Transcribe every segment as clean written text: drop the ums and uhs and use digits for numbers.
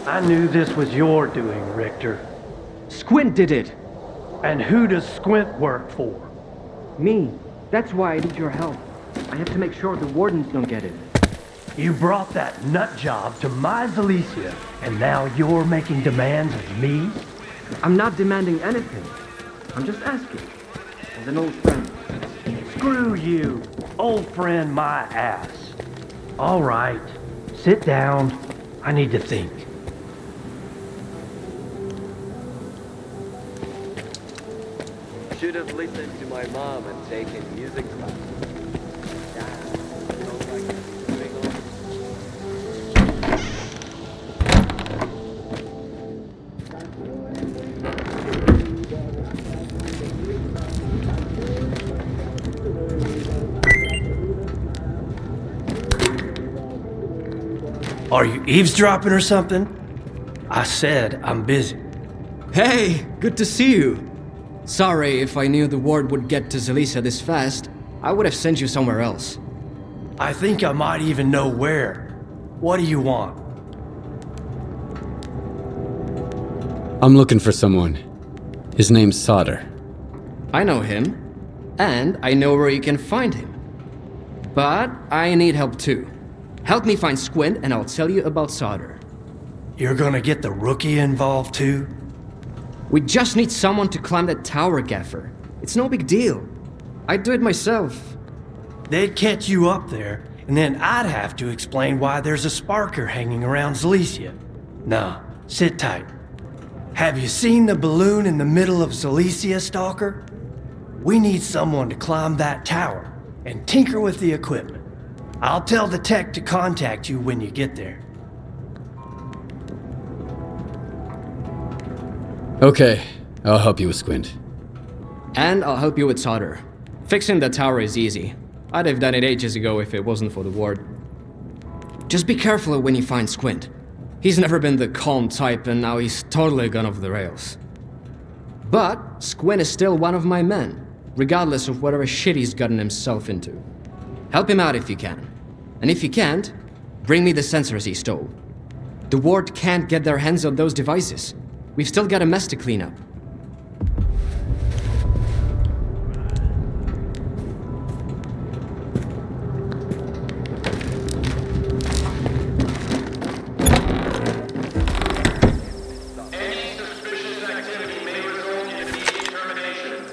I knew this was your doing, Richter. Squint did it! And who does Squint work for? Me. That's why I need your help. I have to make sure the wardens don't get it. You brought that nut job to my Zalissya, and now you're making demands of me? I'm not demanding anything. I'm just asking. As an old friend. Screw you. Old friend my ass. All right. Sit down. I need to think. Should have listened to my mom and taken music class. Are you eavesdropping or something? I said I'm busy. Hey, good to see you. Sorry, if I knew the ward would get to Zalissya this fast, I would have sent you somewhere else. I think I might even know where. What do you want? I'm looking for someone. His name's Solder. I know him, and I know where you can find him. But I need help too. Help me find Squint and I'll tell you about Solder. You're gonna get the rookie involved too? We just need someone to climb that tower, Gaffer. It's no big deal. I'd do it myself. They'd catch you up there, and then I'd have to explain why there's a sparker hanging around Zalissya. No, sit tight. Have you seen the balloon in the middle of Zalissya, Stalker? We need someone to climb that tower and tinker with the equipment. I'll tell the tech to contact you when you get there. Okay, I'll help you with Squint. And I'll help you with Solder. Fixing the tower is easy. I'd have done it ages ago if it wasn't for the ward. Just be careful when you find Squint. He's never been the calm type and now he's totally gone off the rails. But Squint is still one of my men, regardless of whatever shit he's gotten himself into. Help him out if you can. And if you can't, bring me the sensors he stole. The ward can't get their hands on those devices. We've still got a mess to clean up. Any suspicious activity may result in immediate termination.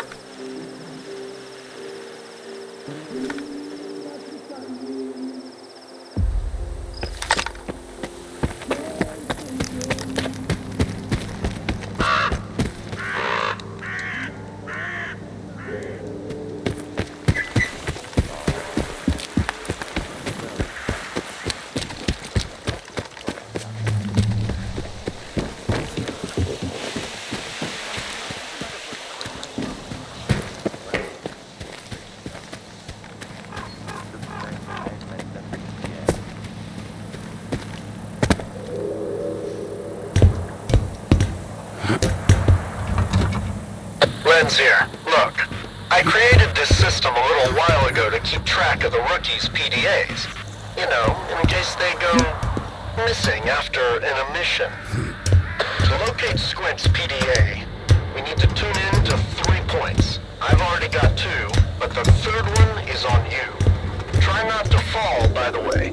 Here. Look, I created this system a little while ago to keep track of the rookies' PDAs. You know, in case they go missing after an emission. To locate Squint's PDA, we need to tune in to 3 points. I've already got 2, but the third one is on you. Try not to fall, by the way.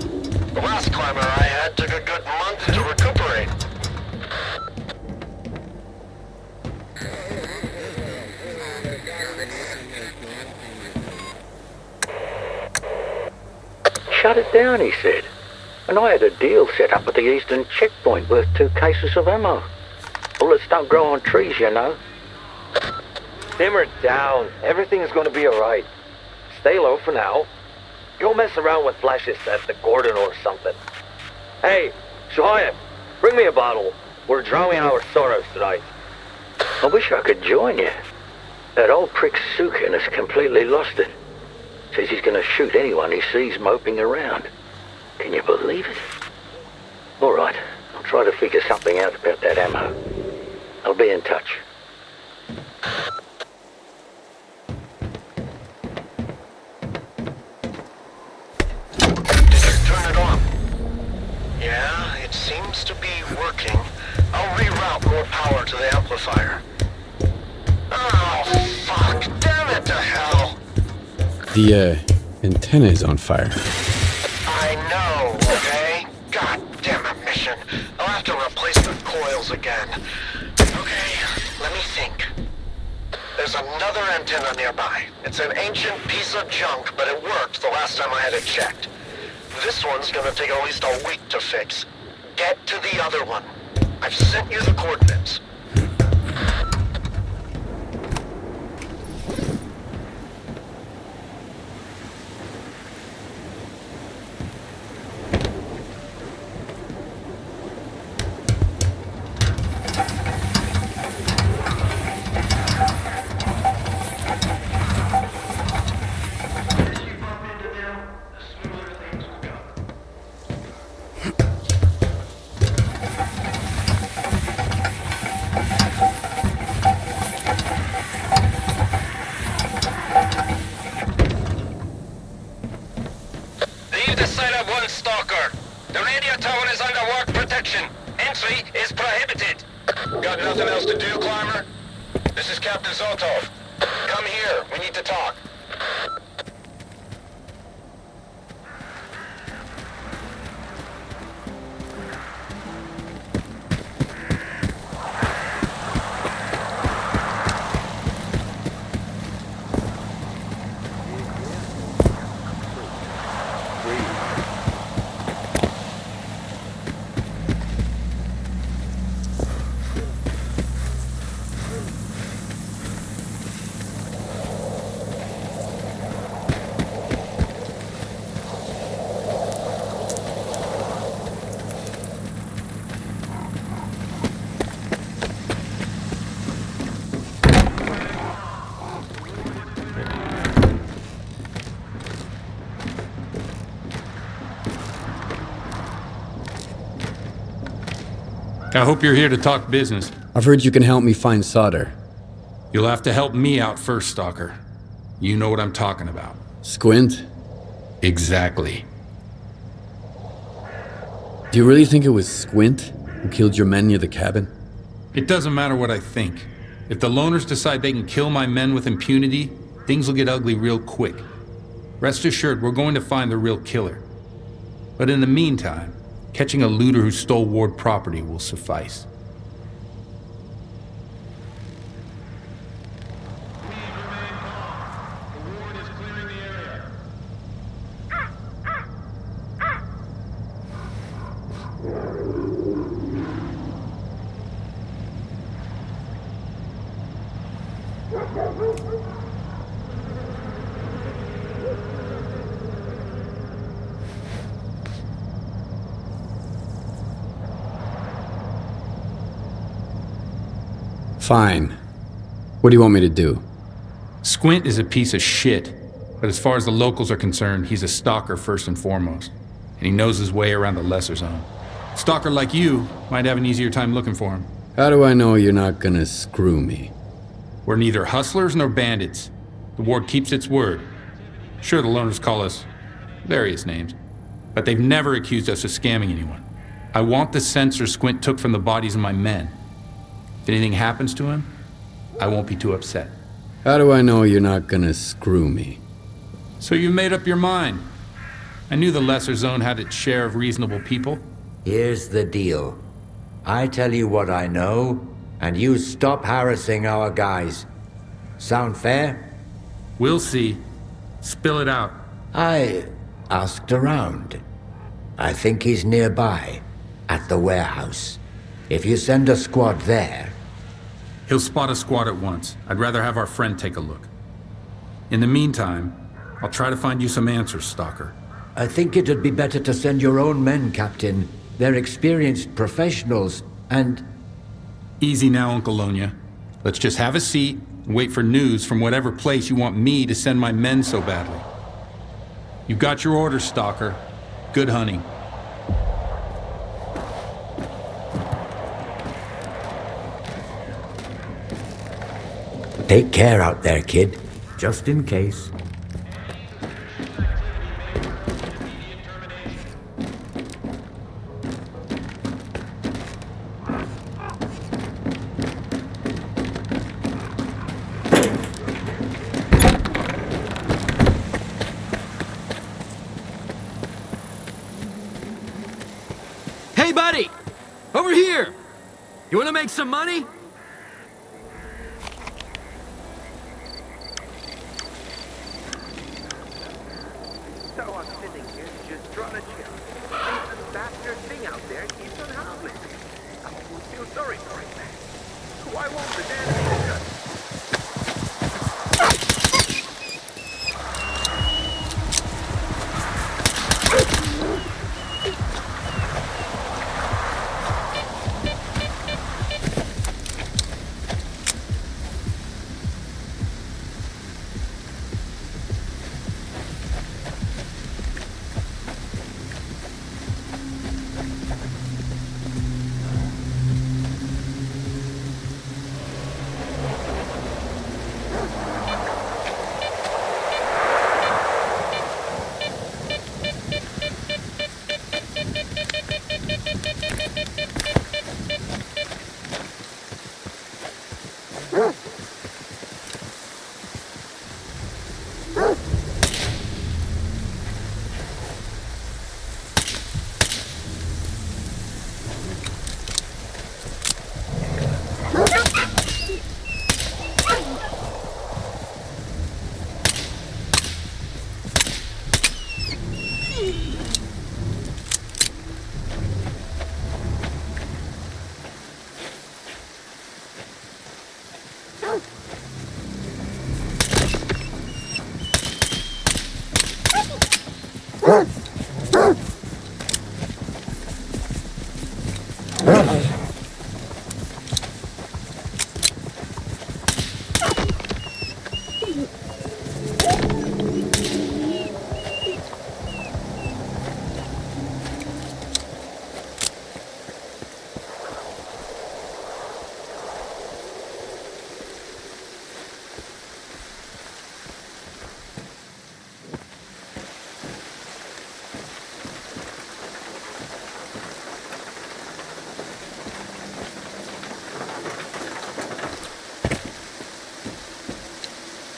The last climber I had took a good month to recuperate. Shut it down, he said. And I had a deal set up at the eastern checkpoint worth 2 cases of ammo. Bullets don't grow on trees, you know. Simmer down. Everything's gonna be alright. Stay low for now. Go mess around with flashes at the Gordon or something. Hey, Shoyam, bring me a bottle. We're drowning our sorrows tonight. I wish I could join you. That old prick Sukin has completely lost it. Says he's gonna shoot anyone he sees moping around. Can you believe it? Alright, I'll try to figure something out about that ammo. I'll be in touch. Did you turn it on? Yeah, it seems to be working. I'll reroute more power to the amplifier. Oh, fuck. Damn it to hell. The antenna is on fire. I know, okay? God damn it, mission. I'll have to replace the coils again. Okay, let me think. There's another antenna nearby. It's an ancient piece of junk, but it worked the last time I had it checked. This one's gonna take at least a week to fix. Get to the other one. I've sent you the coordinates. Stalker. The radio tower is under work protection. Entry is prohibited. Got nothing else to do, Climber? This is Captain Zoltov. Come here. We need to talk. I hope you're here to talk business. I've heard you can help me find solder. You'll have to help me out first, Stalker. You know what I'm talking about. Squint? Exactly. Do you really think it was Squint who killed your men near the cabin? It doesn't matter what I think. If the loners decide they can kill my men with impunity, things will get ugly real quick. Rest assured, we're going to find the real killer. But in the meantime, catching a looter who stole Ward property will suffice. Fine. What do you want me to do? Squint is a piece of shit, but as far as the locals are concerned, he's a stalker first and foremost, and he knows his way around the lesser zone. A stalker like you might have an easier time looking for him. How do I know you're not gonna screw me? We're neither hustlers nor bandits. The ward keeps its word. Sure, the loners call us various names, but they've never accused us of scamming anyone. I want the sensor Squint took from the bodies of my men. If anything happens to him, I won't be too upset. How do I know you're not gonna screw me? So you made up your mind. I knew the lesser zone had its share of reasonable people. Here's the deal. I tell you what I know, and you stop harassing our guys. Sound fair? We'll see. Spill it out. I asked around. I think he's nearby, at the warehouse. If you send a squad there... He'll spot a squad at once. I'd rather have our friend take a look. In the meantime, I'll try to find you some answers, Stalker. I think it'd be better to send your own men, Captain. They're experienced professionals, and... Easy now, Uncle Lonya. Let's just have a seat and wait for news from whatever place you want me to send my men so badly. You got your orders, Stalker. Good hunting. Take care out there, kid. Just in case. Hey, buddy! Over here! You wanna make some money? So I'm sitting here just trying to chill. And this bastard thing out there keeps on howling. I almost feel sorry for him, man. Why won't the damn thing shut?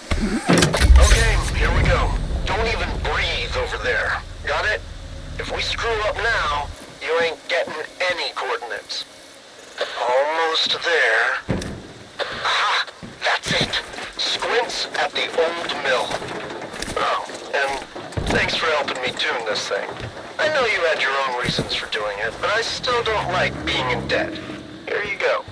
Okay, here we go. Don't even breathe over there. Got it? If we screw up now, you ain't getting any coordinates. Almost there. Aha! That's it. Squint's at the old mill. Oh, and thanks for helping me tune this thing. I know you had your own reasons for doing it, but I still don't like being in debt. Here you go.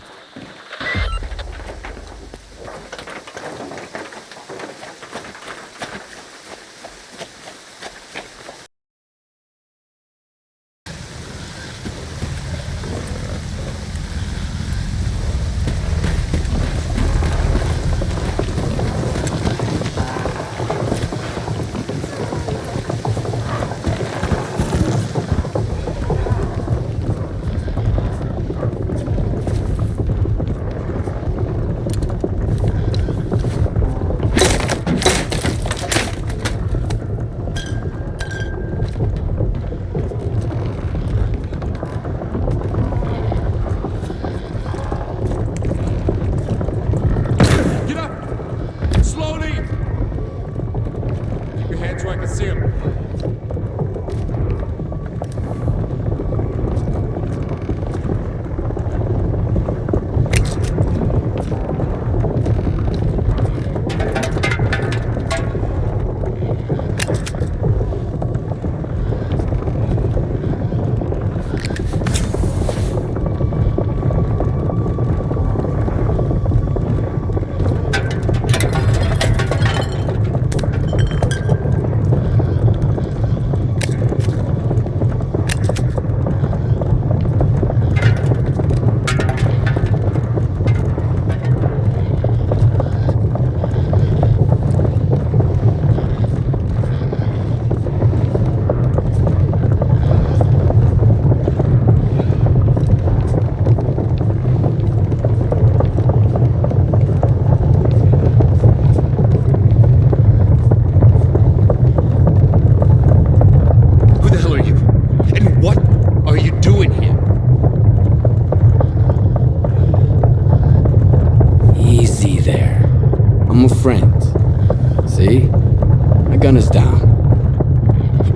gun is down.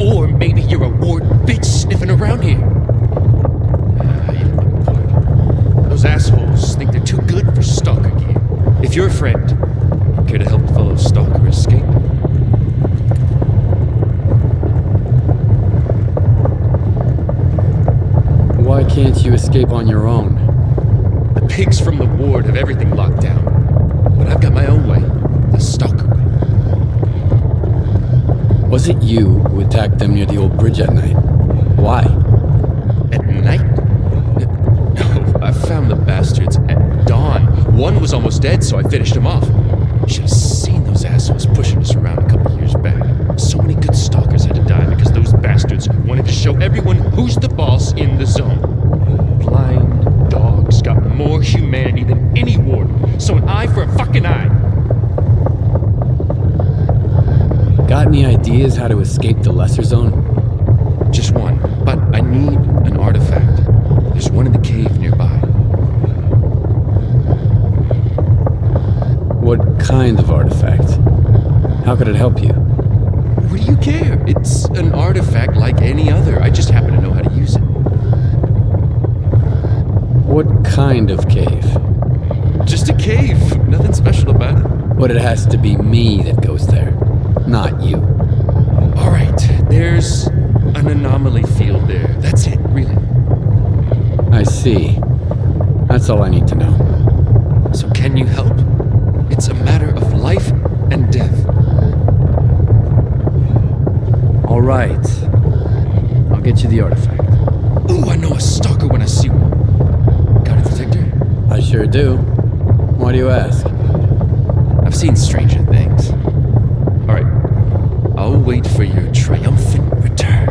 Or maybe you're a ward bitch sniffing around here. Those assholes think they're too good for Stalker gear. If you're a friend, care to help a fellow Stalker escape? Why can't you escape on your own? The pigs from the ward have everything locked down. But I've got my own way. The Stalker way. Was it you who attacked them near the old bridge at night? Why? At night? No, I found the bastards at dawn. One was almost dead, so I finished him off. Should have seen those assholes pushing us around a couple years back. So many good stalkers had to die because those bastards wanted to show everyone who's the boss in the zone. Blind dogs got more humanity than any ward, so an eye for a fucking eye. Got any ideas how to escape the lesser zone? Just one, but I need an artifact. There's one in the cave nearby. What kind of artifact? How could it help you? What do you care? It's an artifact like any other. I just happen to know how to use it. What kind of cave? Just a cave. Nothing special about it. But it has to be me that goes there, not you. All right, there's an anomaly field there. That's it, really. I see. That's all I need to know. So can you help? It's a matter of life and death. All right. I'll get you the artifact. Ooh, I know a stalker when I see one. Got a detector? I sure do. Why do you ask? I've seen stranger things. All right, I'll wait for your triumphant return.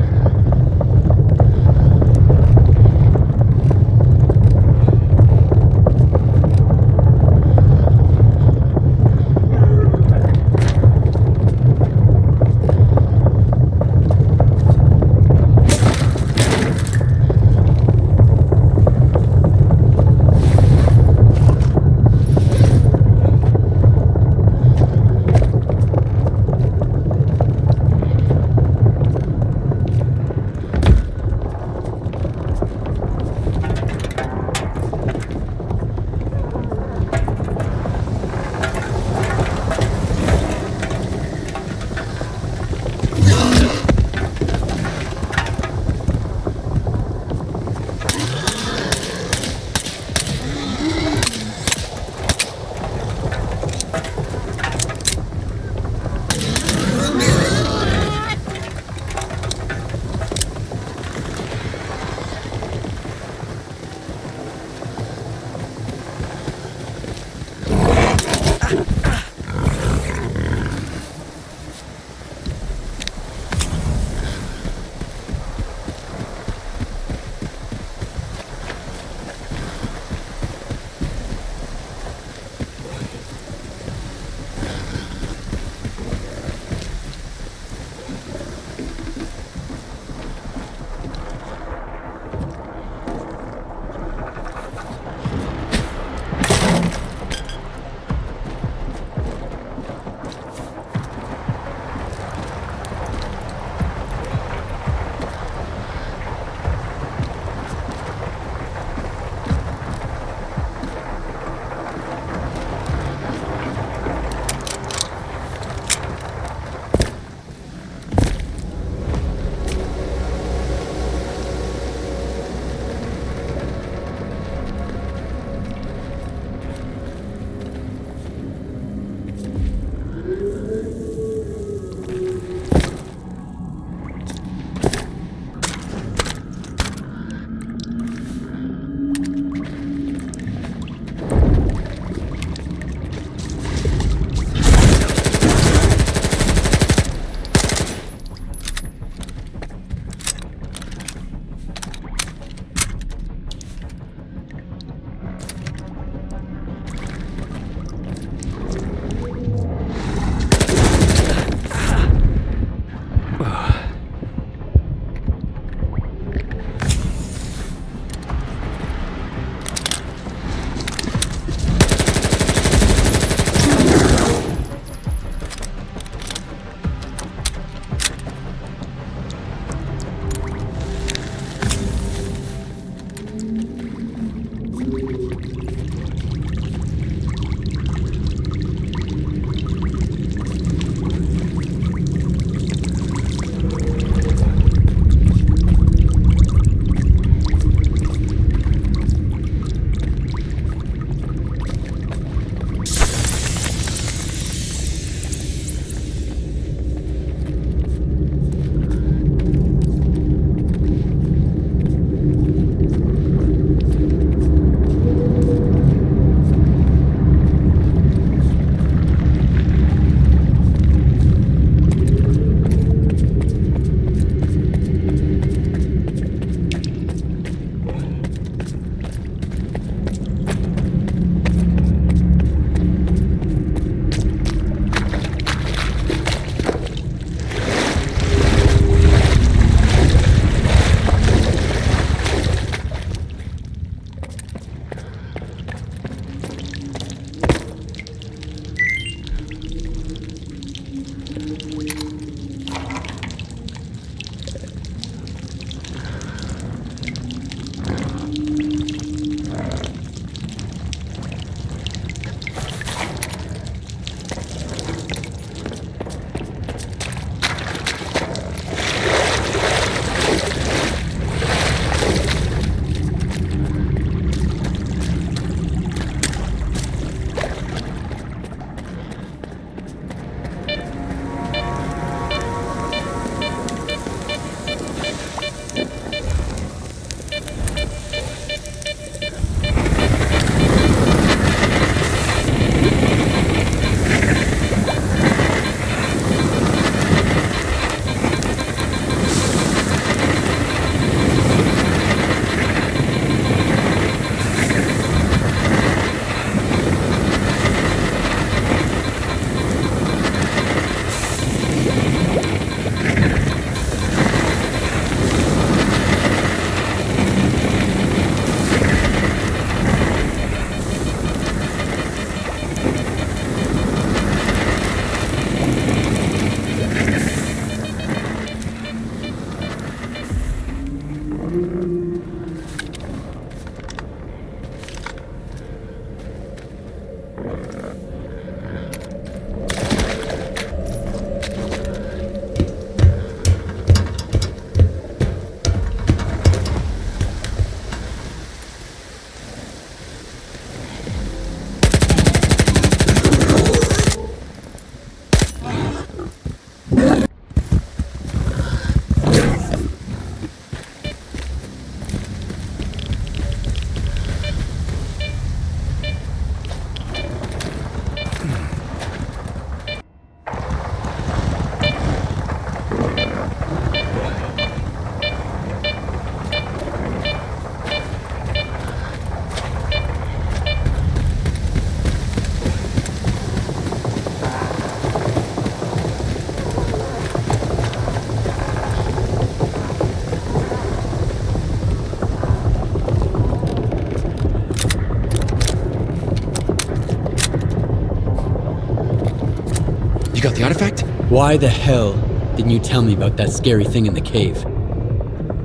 You got the artifact? Why the hell didn't you tell me about that scary thing in the cave?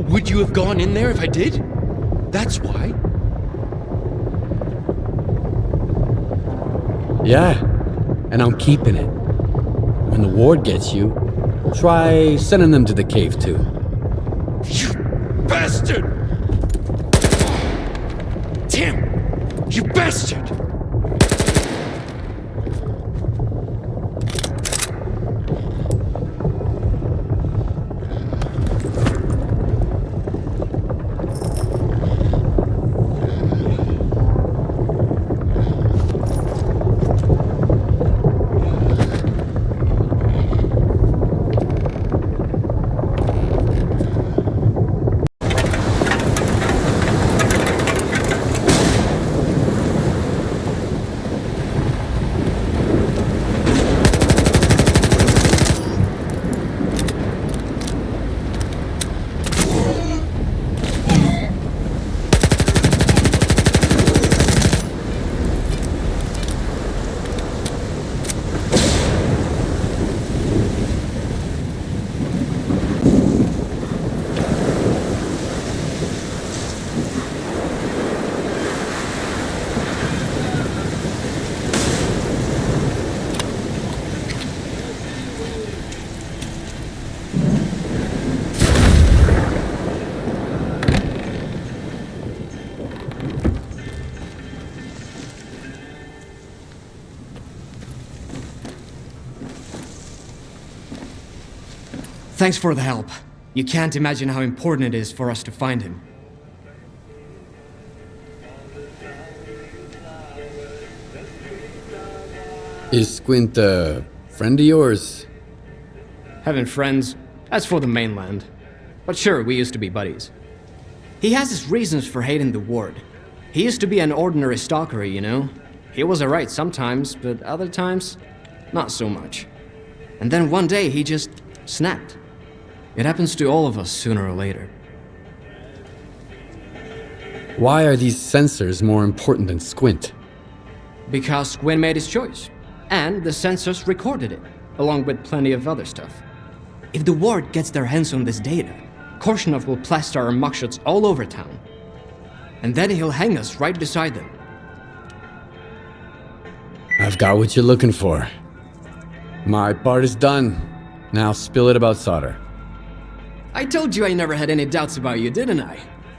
Would you have gone in there if I did? That's why. Yeah, and I'm keeping it. When the ward gets you, try sending them to the cave too. You bastard! Damn! You bastard! Thanks for the help. You can't imagine how important it is for us to find him. Is Squint a friend of yours? Having friends, that's for the mainland. But sure, we used to be buddies. He has his reasons for hating the ward. He used to be an ordinary stalker, you know? He was alright sometimes, but other times, not so much. And then one day he just snapped. It happens to all of us sooner or later. Why are these sensors more important than Squint? Because Squint made his choice. And the sensors recorded it, along with plenty of other stuff. If the ward gets their hands on this data, Korshunov will plaster our mugshots all over town. And then he'll hang us right beside them. I've got what you're looking for. My part is done. Now spill it about Solder. I told you I never had any doubts about you, didn't I?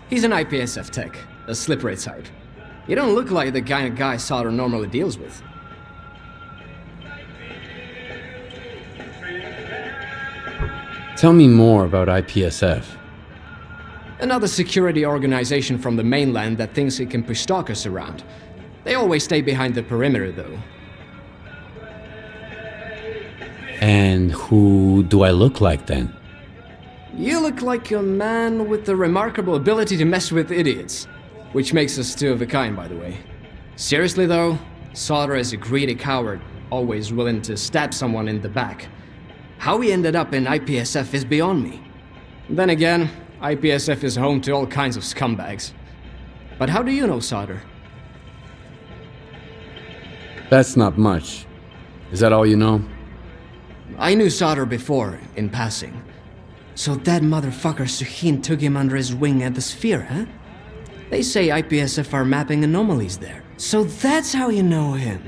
He's an IPSF tech, a slippery type. You don't look like the kind of guy Solder normally deals with. Tell me more about IPSF. Another security organization from the mainland that thinks it can push stalkers around. They always stay behind the perimeter, though. And who do I look like then? You look like a man with the remarkable ability to mess with idiots. Which makes us two of a kind, by the way. Seriously though, Solder is a greedy coward, always willing to stab someone in the back. How he ended up in IPSF is beyond me. Then again, IPSF is home to all kinds of scumbags. But how do you know Solder? That's not much. Is that all you know? I knew Solder before, in passing. So that motherfucker Suhin took him under his wing at the Sphere, huh? They say IPSF are mapping anomalies there. So that's how you know him.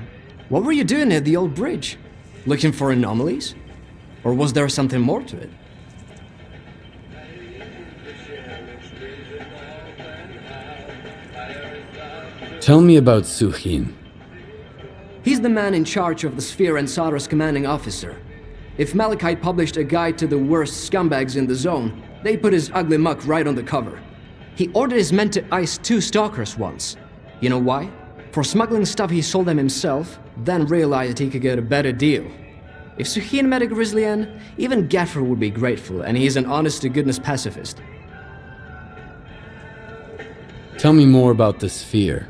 What were you doing at the old bridge? Looking for anomalies? Or was there something more to it? Tell me about Suhin. He's the man in charge of the Sphere and Soldier's commanding officer. If Malachite published a guide to the worst scumbags in the zone, they put his ugly muck right on the cover. He ordered his men to ice 2 Stalkers once. You know why? For smuggling stuff he sold them himself, then realized he could get a better deal. If Suhin met a Grizzlyan, even Gaffer would be grateful, and he's an honest-to-goodness pacifist. Tell me more about the Sphere.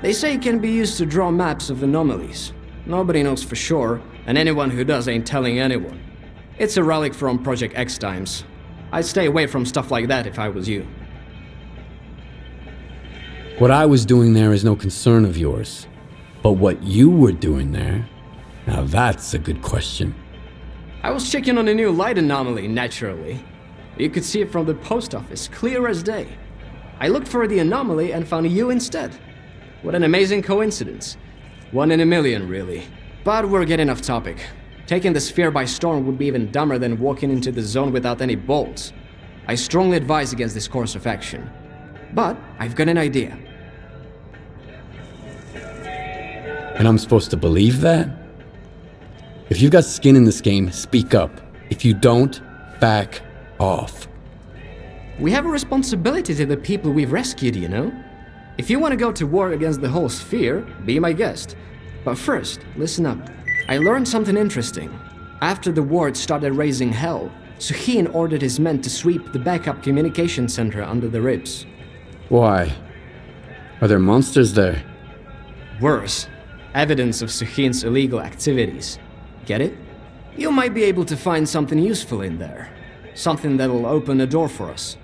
They say it can be used to draw maps of anomalies. Nobody knows for sure, and anyone who does ain't telling anyone. It's a relic from Project X times. I'd stay away from stuff like that if I was you. What I was doing there is no concern of yours. But what you were doing there, now that's a good question. I was checking on a new light anomaly, naturally. You could see it from the post office, clear as day. I looked for the anomaly and found you instead. What an amazing coincidence. 1 in a million, really. But we're getting off topic. Taking the Sphere by storm would be even dumber than walking into the zone without any bolts. I strongly advise against this course of action. But I've got an idea. And I'm supposed to believe that? If you've got skin in this game, speak up. If you don't, back off. We have a responsibility to the people we've rescued, you know? If you want to go to war against the whole Sphere, be my guest. But first, listen up. I learned something interesting. After the ward started raising hell, Suhin ordered his men to sweep the backup communication center under the ribs. Why? Are there monsters there? Worse, evidence of Suhin's illegal activities. Get it? You might be able to find something useful in there. Something that'll open a door for us.